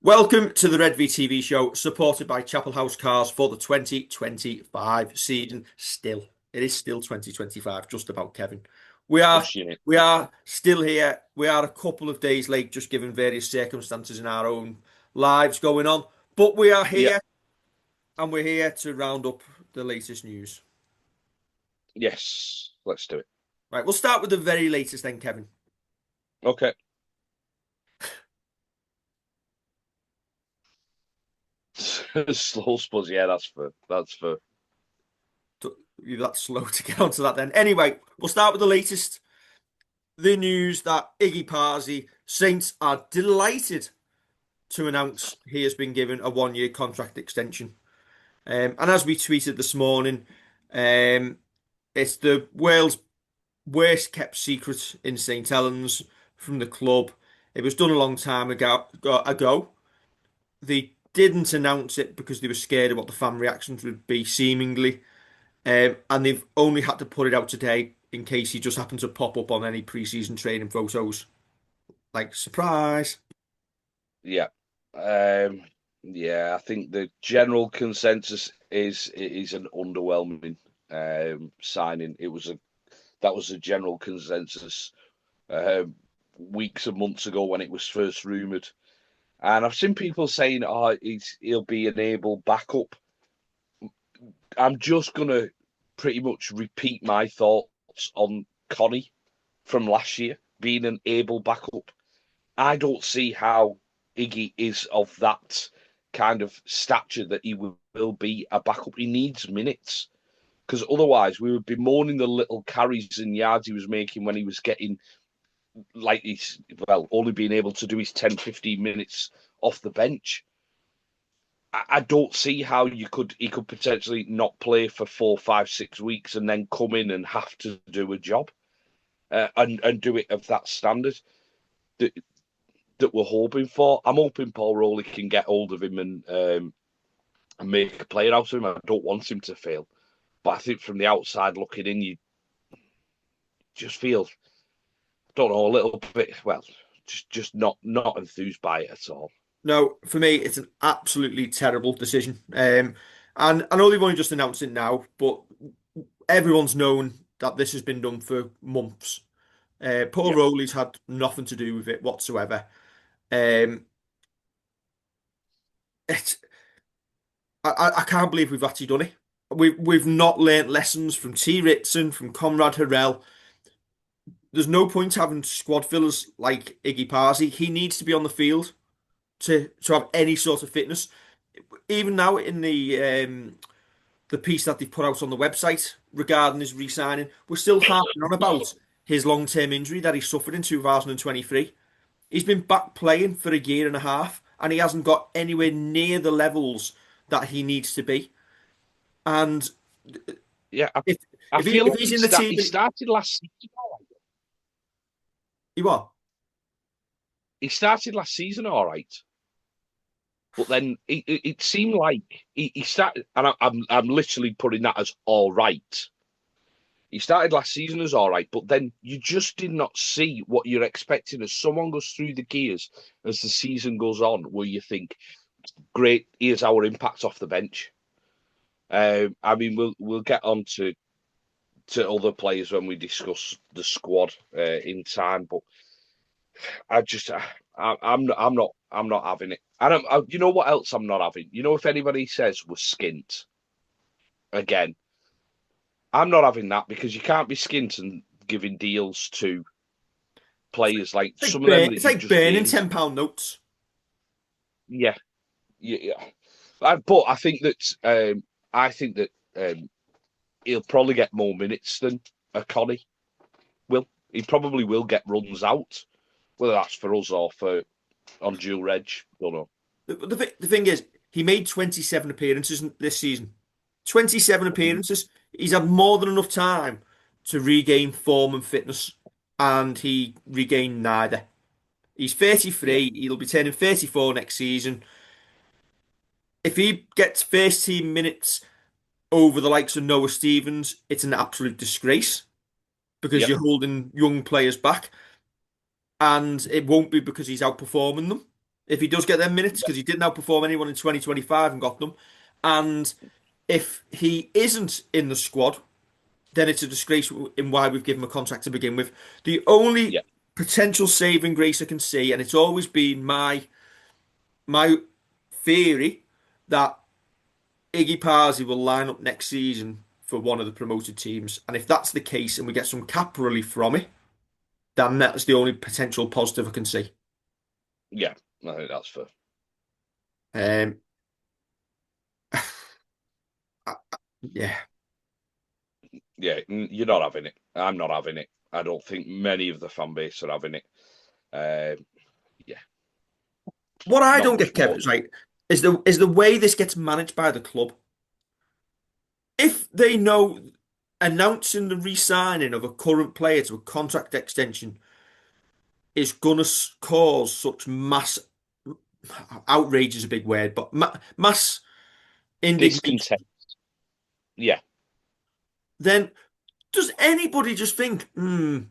Welcome to the Redvee TV show, supported by Chapel House Cars for the 2025 season. It is still 2025, just about, Kevin. We are Pushing it. we are still here. We are a couple of days late, just given various circumstances in our own lives going on. But we are Yeah. here, and we're here to round up the latest news. Yes. Let's do it. Right, we'll start with the very latest then, Kevin. Okay. Slow spuds. Yeah, that's for. You're that slow to get onto that then. Anyway, we'll start with the latest. The news that Iggy Paasi, Saints are delighted to announce he has been given a 1 year contract extension. And as we tweeted this morning, um, it's the world's worst kept secret in St. Helens from the club. It was done a long time ago. They didn't announce it because they were scared of what the fan reactions would be, seemingly. And they've only had to put it out today in case he just happened to pop up on any pre-season training photos. Like, surprise. Yeah. Um. Yeah. I think the general consensus is it is an underwhelming signing. That was a general consensus um, weeks and months ago when it was first rumored, and I've seen people saying, "Oh, he'll be an able backup." I'm just gonna pretty much repeat my thoughts on Connie from last year being an able backup. I don't see how Iggy is of that kind of stature that he will be a backup. He needs minutes because otherwise we would be mourning the little carries and yards he was making when he was getting like he's only being able to do his 10, 15 minutes off the bench. I don't see how he could potentially not play for 4, 5, 6 weeks and then come in and have to do a job and do it of that standard that that we're hoping for. I'm hoping Paul Rowley can get hold of him and make a player out of him. I don't want him to fail, but I think from the outside looking in, you just feel, I don't know, a little bit just not enthused by it at all. No, for me, it's an absolutely terrible decision. And I know they've only just announced it now, but everyone's known that this has been done for months. Paul Yeah, Rowley's had nothing to do with it whatsoever. Um, it's, I can't believe we've actually done it. We've not learnt lessons from T. Ritson, from Conrad Harrell. There's no point having squad fillers like Iggy Parsey. He needs to be on the field to have any sort of fitness. Even now in the piece that they've put out on the website regarding his re-signing, we're still harping on about his long-term injury that he suffered in 2023. He's been back playing for a year and a half, and he hasn't got anywhere near the levels that he needs to be. And yeah. if I feel if like he's in the team, he started last season. he what? He started last season all right, but then it seemed like he started, and I'm literally putting that as all right. He started last season as all right, but then you just did not see what you're expecting as someone goes through the gears as the season goes on, where you think, great, here's our impact off the bench. I mean, we'll get on to other players when we discuss the squad in time, but I just I'm not having it. You know what else I'm not having? You know, if anybody says we're skint again, I'm not having that because you can't be skint and giving deals to players like some of them that It's you've like just burning named. £10 notes. Yeah, yeah. But I think that he'll probably get more minutes than a Connie will. He probably will get runs out, whether that's for us or for on dual reg. Don't know. The thing is, he made 27 appearances this season. 27 appearances. He's had more than enough time to regain form and fitness, and he regained neither. He's Yeah, 33. He'll be turning 34 next season. If he gets first team minutes over the likes of Noah Stevens, it's an absolute disgrace because yeah, you're holding young players back, and it won't be because he's outperforming them. If he does get them minutes, because he didn't outperform anyone in 2025 and got them. And if he isn't in the squad, then it's a disgrace in why we've given him a contract to begin with. The only Yeah, potential saving grace I can see, and it's always been my theory that Iggy Paasi will line up next season for one of the promoted teams. And if that's the case and we get some cap relief from it, then that's the only potential positive I can see. yeah, I think that's fair. Um, yeah. Yeah, you're not having it. I'm not having it. I don't think many of the fan base are having it. Um, yeah, What I not don't much get, Kev, more. is right, is the way this gets managed by the club. If they know announcing the re-signing of a current player to a contract extension is gonna cause such mass outrage is a big word, but mass indignation, Discontent. Yeah, then does anybody just think, I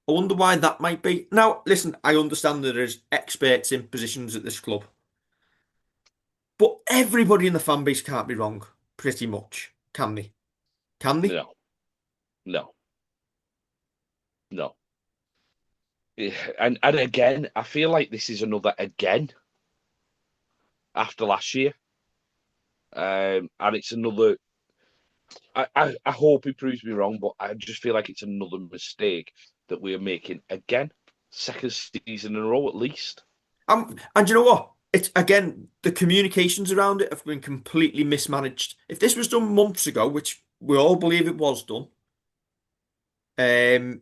wonder why that might be? Now, listen, I understand that there's experts in positions at this club, but everybody in the fan base can't be wrong, pretty much, can they? Can they? no, no, no. Yeah, and again, I feel like this is another again after last year. And it's another. I hope he proves me wrong, but I just feel like it's another mistake that we are making again, second season in a row at least. And you know what? It's again, the communications around it have been completely mismanaged. If this was done months ago, which we all believe it was done, um,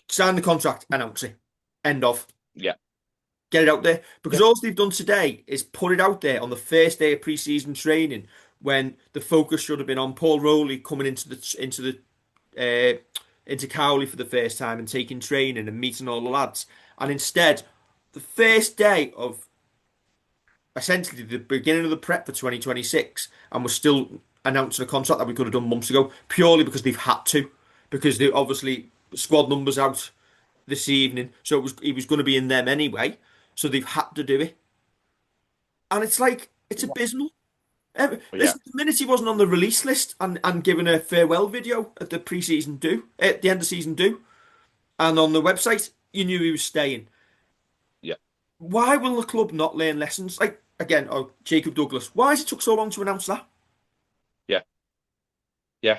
sign the contract, announce it, end of, Yeah, get it out there. Because yeah, all they've done today is put it out there on the first day of pre-season training, when the focus should have been on Paul Rowley coming into Cowley for the first time and taking training and meeting all the lads, and instead, the first day of essentially the beginning of the prep for 2026, and we're still announcing a contract that we could have done months ago, purely because they've had to, because they obviously squad numbers out this evening, so he was going to be in them anyway, so they've had to do it, and it's like it's abysmal. yeah, Listen, the minute he wasn't on the release list and given a farewell video at the pre-season do, at the end of season do, and on the website, you knew he was staying. yeah, Why will the club not learn lessons? Like again, oh, Jacob Douglas. Why has it took so long to announce that? yeah, yeah.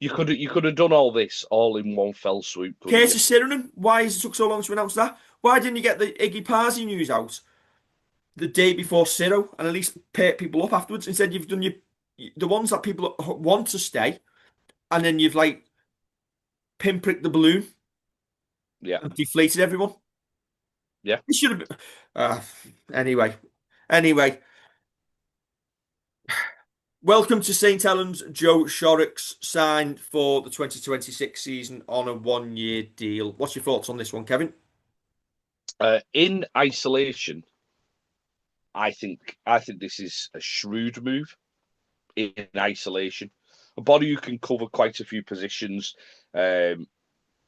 You could have done all this all in one fell swoop, couldn't you? Curtis Sirenan, why has it took so long to announce that? Why didn't you get the Iggy Paasi news out the day before Ciro and at least perk people up afterwards? Instead, you've done the ones that people want to stay, and then you've like pinpricked the balloon Yeah, and deflated everyone. yeah. It should have been. Uh, anyway, anyway, welcome to St. Helens. Joe Shorrocks signed for the 2026 season on a 1 year deal. What's your thoughts on this one, Kevin? In isolation, I think this is a shrewd move in isolation. A body who can cover quite a few positions um,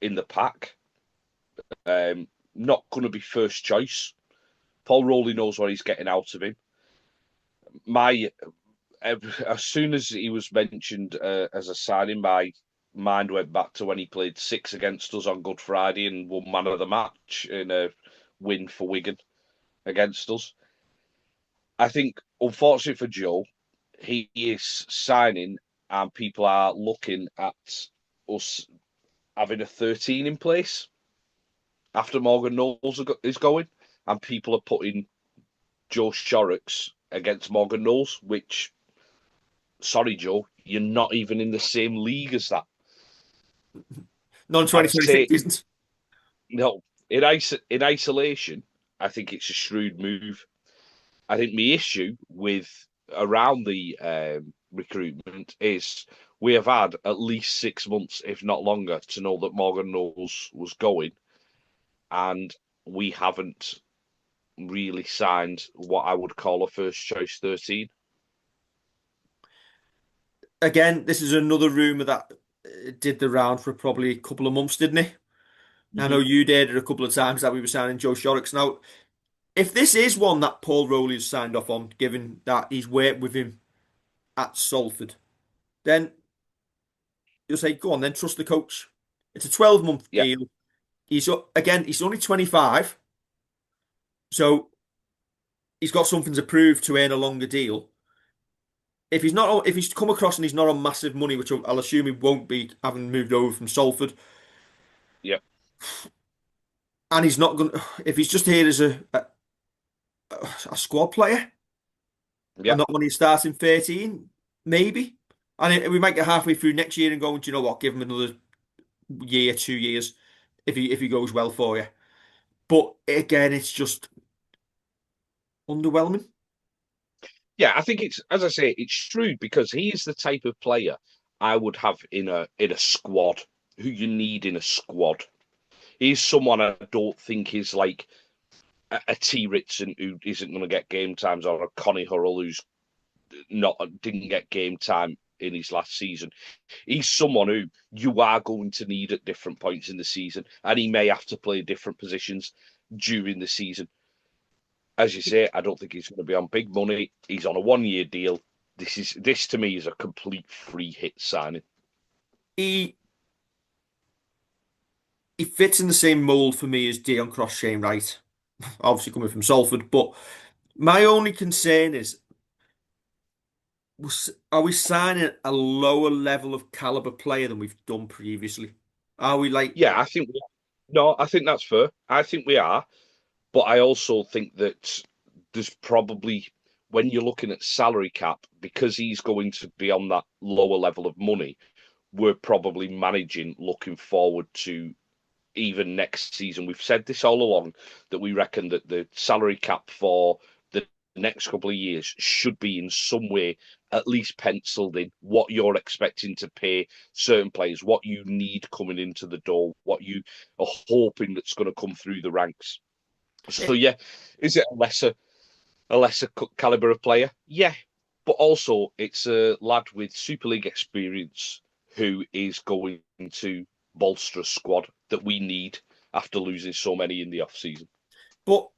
in the pack. Not going to be first choice. Paul Rowley knows what he's getting out of him. My as soon as he was mentioned as a signing, my mind went back to when he played six against us on Good Friday and won man of the match in a win for Wigan against us. I think, unfortunately for Joe, he is signing, and people are looking at us having a 13 in place after Morgan Knowles is going, and people are putting Joe Shorrocks against Morgan Knowles, which, sorry, Joe, you're not even in the same league as that. Non And I 2026 say, seasons. no, in isolation, I think it's a shrewd move. I think the issue with around the recruitment is we have had at least 6 months, if not longer, to know that Morgan Knowles was going, and we haven't really signed what I would call a first choice 13. Again, this is another rumor that did the round for probably a couple of months, didn't it? I know Mhm. you did it a couple of times that we were signing Joe Shorrocks. Now, if this is one that Paul Rowley has signed off on, given that he's worked with him at Salford, then you'll say, go on, then trust the coach. It's a 12-month Yeah, deal. He's only 25, so he's got something to prove to earn a longer deal. If he's come across and he's not on massive money, which I'll assume he won't be, having moved over from Salford, yeah, and he's not going, if he's just here as a squad player yeah, and not when he's starting 13, maybe. And we might get halfway through next year and go, do you know what? Give him another year, 2 years, if he goes well for you. But again, it's just underwhelming. yeah. I think it's, as I say, it's shrewd because he is the type of player I would have in a squad who you need in a squad. He's someone I don't think is like a T Ritson who isn't going to get game times, or a Connie Hurrell who's not didn't get game time in his last season. He's someone who you are going to need at different points in the season, and he may have to play different positions during the season. As you say, I don't think he's going to be on big money. He's on a 1 year deal. This to me is a complete free hit signing. He he fits in the same mold for me as Dion Cross, Shane Wright, obviously coming from Salford. But my only concern is, are we signing a lower level of caliber player than we've done previously? Are we like, Yeah, I think we are. No, I think that's fair. I think we are, but I also think that there's probably when you're looking at salary cap because he's going to be on that lower level of money. We're probably managing looking forward to even next season. We've said this all along that we reckon that the salary cap for the next couple of years should be in some way at least penciled in what you're expecting to pay certain players, what you need coming into the door, what you are hoping that's going to come through the ranks. So it, yeah, is it a lesser caliber of player? Yeah, but also it's a lad with Super League experience who is going to bolster a squad that we need after losing so many in the off season. but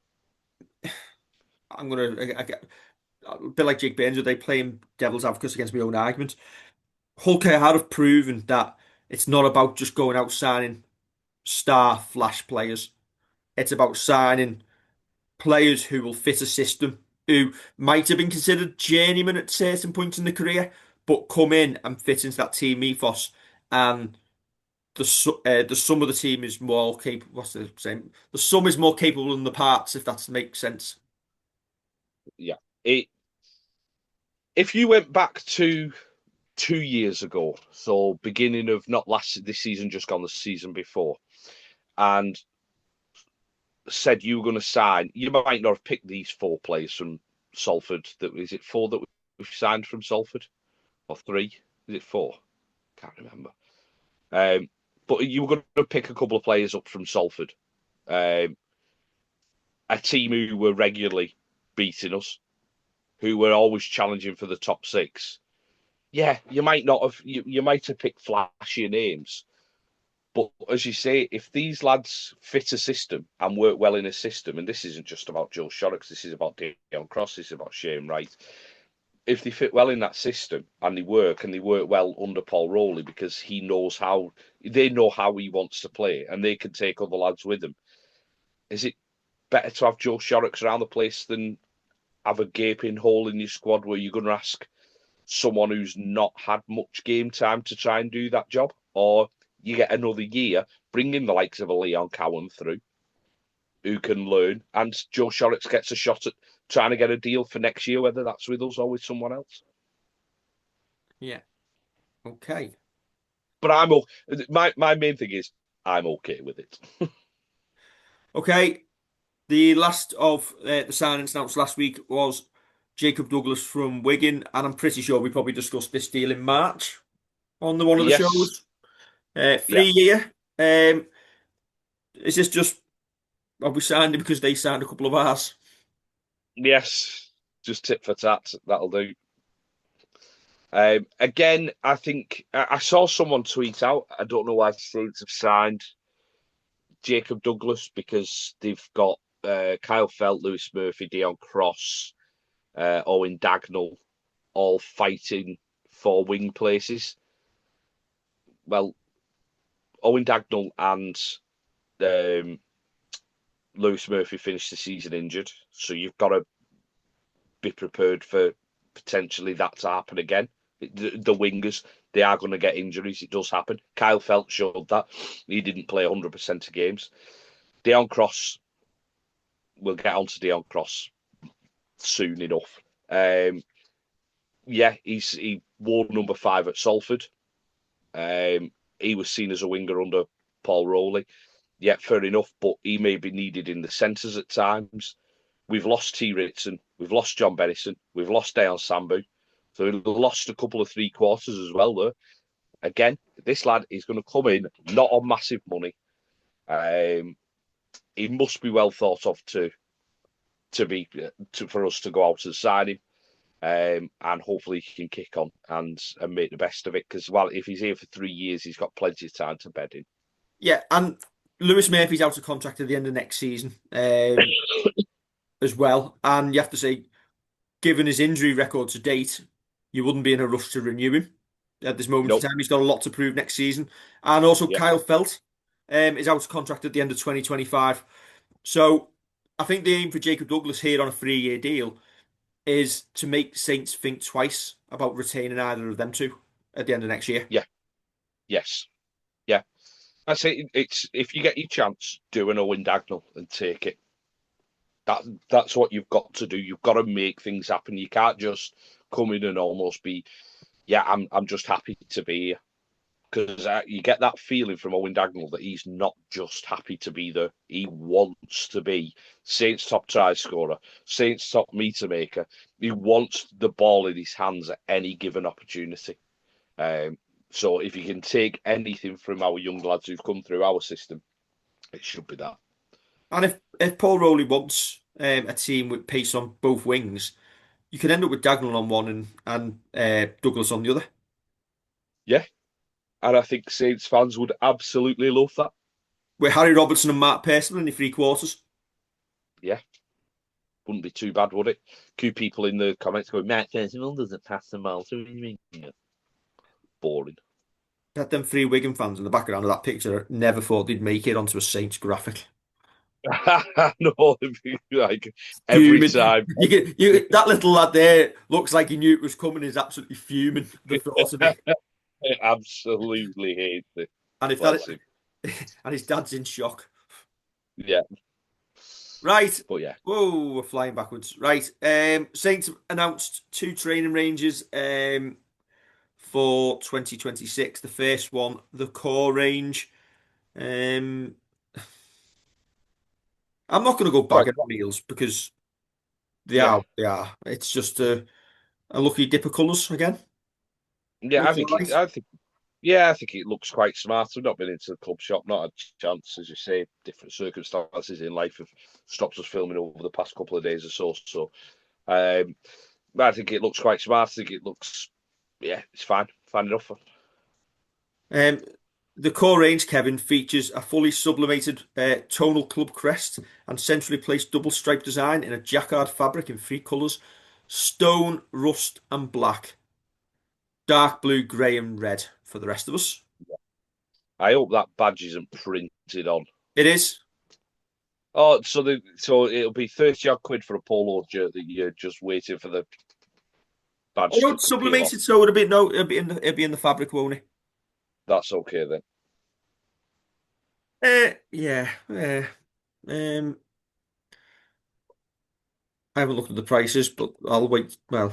I'm gonna get a bit like Jake Baines, are they playing devil's advocates against my own argument? Hull KR have proven that it's not about just going out signing star flash players. It's about signing players who will fit a system, who might have been considered journeymen at certain points in the career, but come in and fit into that team ethos. And the sum of the team is more capable. What's the same? The sum is more capable than the parts, if that makes sense. Yeah, it. If you went back to 2 years ago, so beginning of not last this season, just gone the season before, and said you were going to sign, you might not have picked these four players from Salford. That is it four that we've signed from Salford, or three? Is it four? Can't remember. Um, but you were going to pick a couple of players up from Salford, um, a team who were regularly beating us, who were always challenging for the top six. Yeah, you might not have. You might have picked flashier names, but as you say, if these lads fit a system and work well in a system, and this isn't just about Joe Shorrocks, this is about Dion Cross, this is about Shane Wright. If they fit well in that system and they work well under Paul Rowley because they know how he wants to play and they can take other lads with them. Is it better to have Joe Shorrocks around the place than have a gaping hole in your squad where you're going to ask someone who's not had much game time to try and do that job? Or you get another year, bring in the likes of a Leon Cowan through who can learn, and Joe Shorrocks gets a shot at trying to get a deal for next year, whether that's with us or with someone else. Yeah. Okay. But my main thing is I'm okay with it. Okay. The last of the signings announced last week was Jacob Douglas from Wigan, and I'm pretty sure we probably discussed this deal in March on one of the Yes, shows. yeah, 3 year. Is this just have we signed him because they signed a couple of ours? yes, just tit for tat. That'll do. Again, I think I saw someone tweet out. I don't know why Saints have signed Jacob Douglas because they've got Kyle Felt, Lewis Murphy, Dion Cross, Owen Dagnall all fighting for wing places. Well, Owen Dagnall and um, Lewis Murphy finished the season injured, so you've got to be prepared for potentially that to happen again. The wingers, they are going to get injuries. It does happen. Kyle Felt showed that. He didn't play 100% of games. Dion Cross, we'll get on to Dion Cross soon enough. Yeah, he wore number 5 at Salford. He was seen as a winger under Paul Rowley. Yeah, fair enough, but he may be needed in the centres at times. We've lost T. Ritson, we've lost John Bennison, we've lost Dejan Sambu. So we lost a couple of 3/4 as well, though. Again, this lad is going to come in not on massive money. He must be well thought of for us to go out and sign him. And hopefully he can kick on and make the best of it. Because if he's here for 3 years, he's got plenty of time to bed in. Yeah, and Lewis Murphy's out of contract at the end of next season as well. And you have to say, given his injury record to date, you wouldn't be in a rush to renew him at this moment in Nope. time. He's got a lot to prove next season. And also, Yeah. Kyle Felt is out of contract at the end of 2025. So I think the aim for Jacob Douglas here on a 3-year deal is to make Saints think twice about retaining either of them two at the end of next year. Yeah. Yes. Yeah. I say it's if you get your chance, do an Owen Dagnall and take it. That's what you've got to do. You've got to make things happen. You can't just come in and almost be, yeah, I'm just happy to be here. Because you get that feeling from Owen Dagnall that he's not just happy to be there. He wants to be Saints' top try scorer, Saints' top meter maker. He wants the ball in his hands at any given opportunity. So if you can take anything from our young lads who've come through our system, it should be that. And if Paul Rowley wants a team with pace on both wings, you could end up with Dagnall on one and Douglas on the other. Yeah. And I think Saints fans would absolutely love that. With Harry Robertson and Mark Pearson in the 3/4. Yeah. Wouldn't be too bad, would it? Few people in the comments going, Matt Pearson doesn't pass the ball. Boring. Had them 3 Wigan fans in the background of that picture never thought they'd make it onto a Saints graphic. No, it'd be like every Fuming. time. That little lad there looks like he knew it was coming. Is absolutely fuming the thought of it. I absolutely hate it. And if that, Bless him. and his dad's in shock. Yeah, Right. but yeah. Whoa, we're flying backwards. Right. Saints have announced 2 training ranges for 2026. The first one, the core range. Um, I'm not going to go Quite. bagging on Meals because they Yeah, are. They are. It's just a lucky dip of colours again. yeah. Looks all right. I think it looks quite smart. I've not been into the club shop, not a chance, as you say. Different circumstances in life have stopped us filming over the past couple of days or so. So, I think it looks quite smart. I think it looks, yeah, it's fine, fine enough. Um, the core range, Kevin, features a fully sublimated tonal club crest and centrally placed double stripe design in a jacquard fabric in 3 colours: stone, rust, and black. Dark blue, grey, and red for the rest of us. I hope that badge isn't printed on. It is. Oh, so it'll be 30 odd quid for a polo shirt that you're just waiting for the badge Oh, to it's peel off. sublimated, so it'll be no, it'll be in the fabric, won't it? That's okay then. Yeah. Um, I haven't looked at the prices, but I'll wait. Well,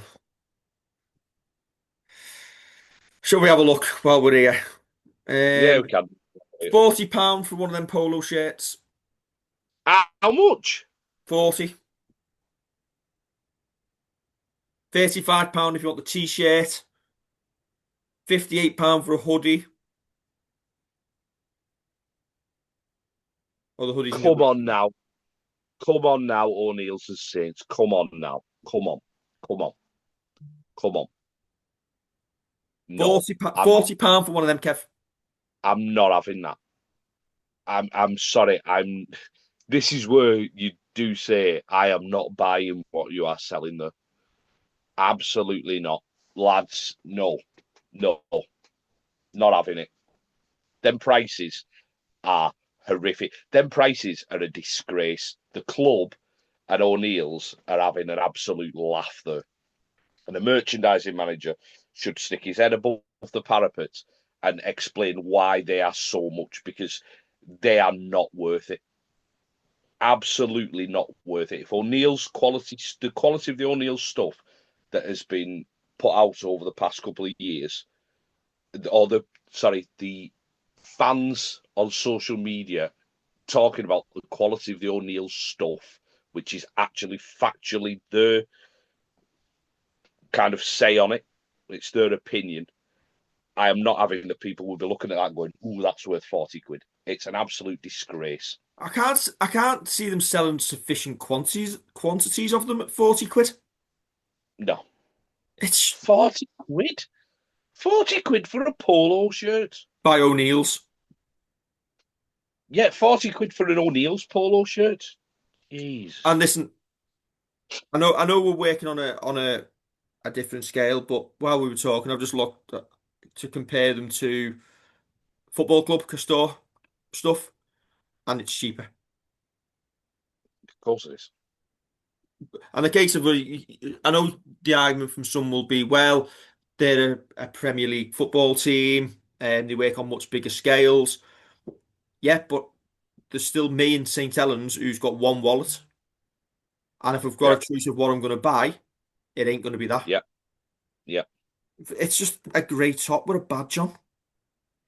shall we have a look while we're here? Yeah, we can. £40 for one of them polo shirts. How much? 40. £35 if you want the t-shirt. £58 for a hoodie. Or the hoodies in the Come other. on now. Come on now, O'Neill's and Saints. Come on now. Come on. Come on. Come on. No. £40, I'm £40 for one of them, Kev. I'm not having that. I'm sorry. This is where you do say I am not buying what you are selling though. Absolutely not. Lads, no. No. Not having it. Them prices are horrific. Them prices are a disgrace. The club and O'Neill's are having an absolute laugh there. And the merchandising manager should stick his head above the parapet and explain why they are so much, because they are not worth it. Absolutely not worth it. If O'Neill's quality, the quality of the O'Neill stuff that has been put out over the past couple of years, or the fans on social media talking about the quality of the O'Neill stuff, which is actually factually their kind of say on it, it's their opinion. I am not having that people will be looking at that going, "Ooh, that's worth 40 quid." It's an absolute disgrace. I can't see them selling sufficient quantities of them at 40 quid. No, It's 40 quid? 40 quid for a polo shirt? by O'Neill's. Yeah, 40 quid for an O'Neill's polo shirt? Jeez. And listen, I know we're working on a different scale, but while we were talking, I've just looked to compare them to football club store stuff, and it's cheaper. Of course it is. And the case of, I know the argument from some will be, well, they're a Premier League football team and they work on much bigger scales. Yeah, but there's still me in St. Helens who's got one wallet. And if I've got Yeah, a choice of what I'm going to buy, it ain't going to be that. yeah, yeah. It's just a grey top with a badge on.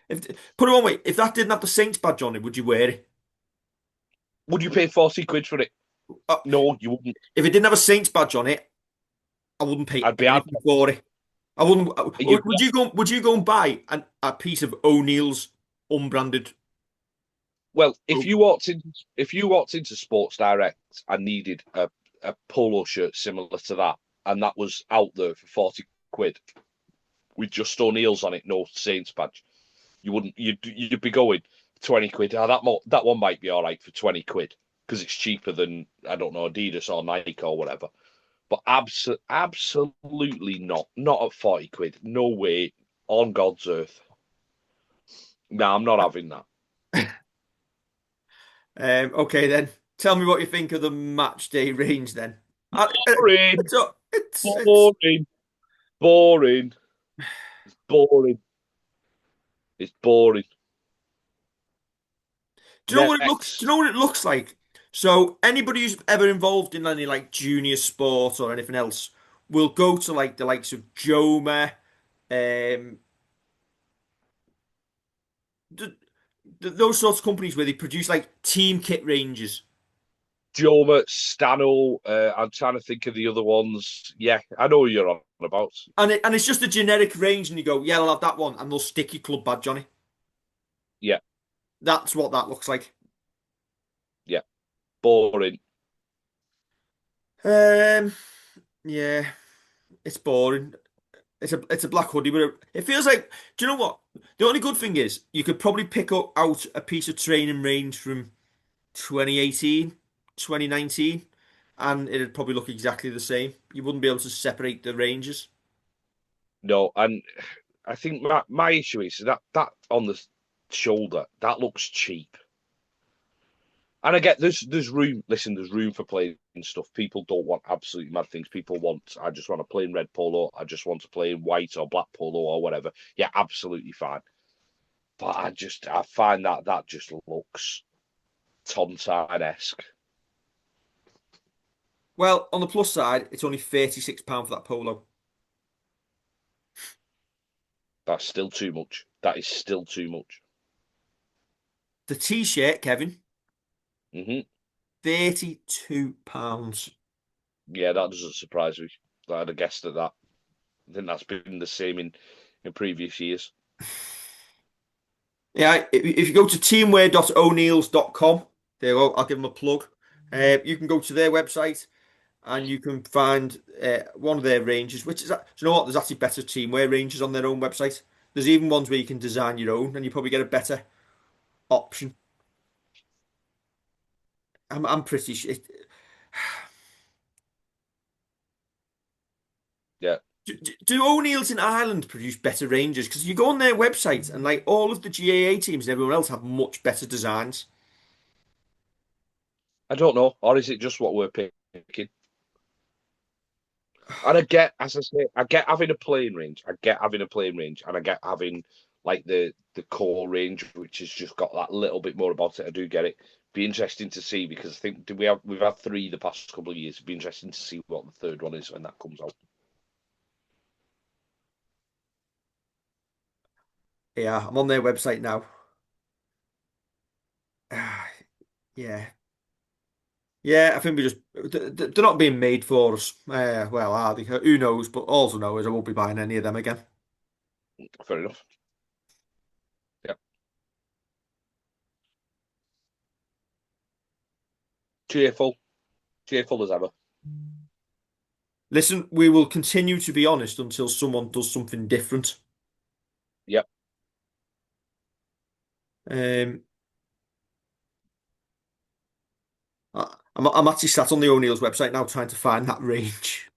If, put it one way, if that didn't have the Saints badge on it, would you wear it? Would you pay 40 quid for it? Uh, No, you wouldn't. if it didn't have a Saints badge on it, I wouldn't pay I'd be hard. anything for it. I wouldn't. You'd be, Would you go and buy a piece of O'Neill's unbranded? well, Oh, if you walked into Sports Direct and needed a polo shirt similar to that, and that was out there for 40 quid with just O'Neill's on it, no Saints badge, you wouldn't. You'd be going 20 quid. Oh, that one might be all right for 20 quid because it's cheaper than, I don't know, Adidas or Nike or whatever. But absolutely not. Not at 40 quid. No way. On God's earth. No, I'm not having that. okay then. Tell me what you think of the match day range then. Boring. It's Boring. Boring. It's boring. It's boring. Do you know what it looks? Do you Next. know what it looks like? So anybody who's ever involved in any like junior sport or anything else will go to like the likes of Joma, um, th those sorts of companies where they produce like team kit ranges, Joma, Stano. I'm trying to think of the other ones. Yeah, I know what you're on about. and it's just a generic range, and you go, yeah, I'll have that one, and they'll stick your club badge on it. Yeah, That's what that looks like. yeah. Boring. Um, yeah, it's boring. It's a black hoodie, but it feels like. Do you know what? The only good thing is you could probably pick up out a piece of training range from 2018, 2019, and it'd probably look exactly the same. You wouldn't be able to separate the ranges. No, and I think my issue is that on the shoulder, that looks cheap. And I get there's room. Listen, there's room for playing stuff. People don't want absolutely mad things. People want, I just want to play in red polo. I just want to play in white or black polo or whatever. Yeah, absolutely fine. But I find that just looks Tontine-esque. Well, on the plus side, it's only £36 for that polo. That's still too much. That is still too much. The t-shirt, Kevin, Hmm. £32. Yeah, that doesn't surprise me. I'd have guessed at that. I think that's been the same in previous years. Yeah, if you go to teamwear.o'neills.com, there you go, I'll give them a plug. You can go to their website and you can find one of their ranges, which is, do you know what? There's actually better teamwear ranges on their own website. There's even ones where you can design your own and you probably get a better option. I'm pretty sure. Yeah, Do O'Neill's in Ireland produce better ranges? Because you go on their website and like all of the GAA teams and everyone else have much better designs. I don't know, or is it just what we're picking? And I get, as I say, I get having a playing range. I get having a playing range, and I get having like the core range, which has just got that little bit more about it. I do get it. Be interesting to see because I think we've had three the past couple of years. It'd be interesting to see what the third one is when that comes out. Yeah, I'm on their website now. Yeah. Yeah, I think we just they're not being made for us. Well, are they? Who knows? But all I know is I won't be buying any of them again. Fair enough. Yeah, cheerful, cheerful as ever. Listen, we will continue to be honest until someone does something different. Yep. Um, I'm actually sat on the O'Neill's website now trying to find that range.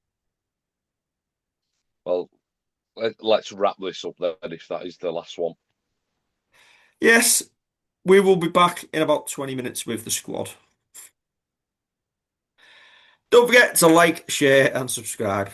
Well, let's wrap this up then if that is the last one. Yes, we will be back in about 20 minutes with the squad. Don't forget to like, share, and subscribe.